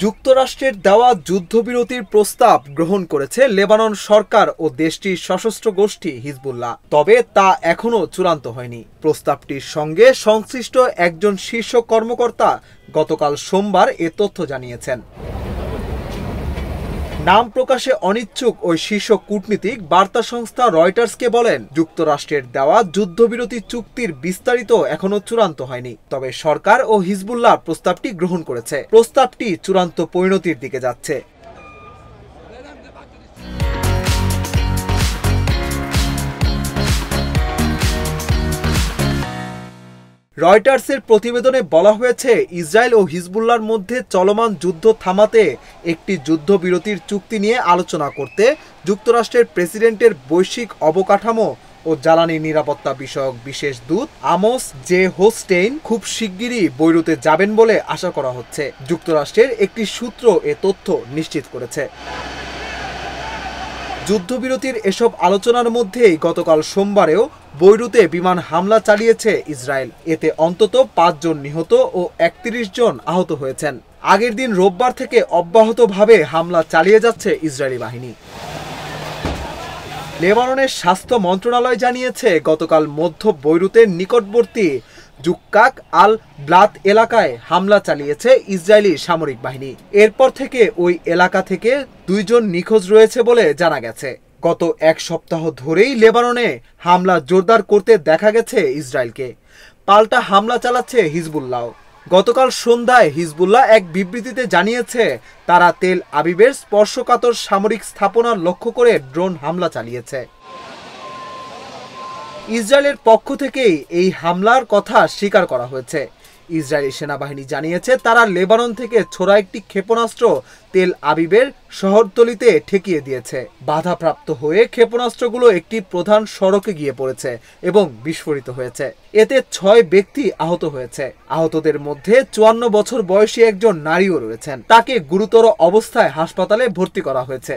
যুক্তরাষ্ট্রের দেওয়া যুদ্ধবিরতির প্রস্তাব গ্রহণ করেছে লেবানন সরকার ও দেশটির সশস্ত্র গোষ্ঠী হিজবুল্লাহ। তবে তা এখনও চূড়ান্ত হয়নি। প্রস্তাবটির সঙ্গে সংশ্লিষ্ট একজন শীর্ষ কর্মকর্তা গতকাল সোমবার এ তথ্য জানিয়েছেন। নাম প্রকাশে অনিচ্ছুক ওই শীর্ষ কূটনীতিক বার্তা সংস্থা রয়টার্সকে বলেন, যুক্তরাষ্ট্রের দেওয়া যুদ্ধবিরতি চুক্তির বিস্তারিত এখনো চূড়ান্ত হয়নি। তবে সরকার ও হিজবুল্লাহ প্রস্তাবটি গ্রহণ করেছে। প্রস্তাবটি চূড়ান্ত পরিণতির দিকে যাচ্ছে। রয়টার্সের প্রতিবেদনে বলা হয়েছে, ইসরায়েল ও হিজবুল্লাহর মধ্যে চলমান যুদ্ধ থামাতে একটি যুদ্ধবিরতির চুক্তি নিয়ে আলোচনা করতে যুক্তরাষ্ট্রের প্রেসিডেন্টের বৈশ্বিক অবকাঠামো ও জ্বালানি নিরাপত্তা বিষয়ক বিশেষ দূত আমোস জে হোস্টেইন খুব শিগগিরই বৈরুতে যাবেন বলে আশা করা হচ্ছে। যুক্তরাষ্ট্রের একটি সূত্র এ তথ্য নিশ্চিত করেছে। যুদ্ধবিরতির এসব আলোচনার মধ্যেই গতকাল সোমবারেও বৈরুতে বিমান হামলা চালিয়েছে ইসরায়েল। এতে অন্তত 5 জন নিহত ও 31 জন আহত হয়েছেন। আগের দিন রোববার থেকে অব্যাহতভাবে হামলা চালিয়ে যাচ্ছে ইসরায়েলি বাহিনী। লেবাননের স্বাস্থ্য মন্ত্রণালয় জানিয়েছে, গতকাল মধ্য বৈরুতের নিকটবর্তী জুক্কাক আল ব্লাত এলাকায় হামলা চালিয়েছে ইসরায়েলি সামরিক বাহিনী। এরপর থেকে ওই এলাকা থেকে 2 জন নিখোঁজ রয়েছে বলে জানা গেছে। গত 1 সপ্তাহ ধরেই লেবাননে হামলা জোরদার করতে দেখা গেছে ইসরায়েলকে। পাল্টা হামলা চালাচ্ছে হিজবুল্লাহ। গতকাল সন্ধ্যায় হিজবুল্লাহ এক বিবৃতিতে জানিয়েছে, তারা তেল আবিবের স্পর্শকাতর সামরিক স্থাপনা লক্ষ্য করে ড্রোন হামলা চালিয়েছে। ইসরায়েলের পক্ষ থেকেই এই হামলার কথা স্বীকার করা হয়েছে। ইসরায়েলি সেনাবাহিনী জানিয়েছে, তারা লেবানন থেকে ছোড়া একটি ক্ষেপণাস্ত্র তেল আবিবের শহরতলিতে ঠেকিয়ে দিয়েছে। বাধাপ্রাপ্ত হয়ে ক্ষেপণাস্ত্রগুলো একটি প্রধান সড়কে গিয়ে পড়েছে এবং বিস্ফোরিত হয়েছে। এতে 6 ব্যক্তি আহত হয়েছে। আহতদের মধ্যে 54 বছর বয়সী একজন নারীও রয়েছেন। তাকে গুরুতর অবস্থায় হাসপাতালে ভর্তি করা হয়েছে।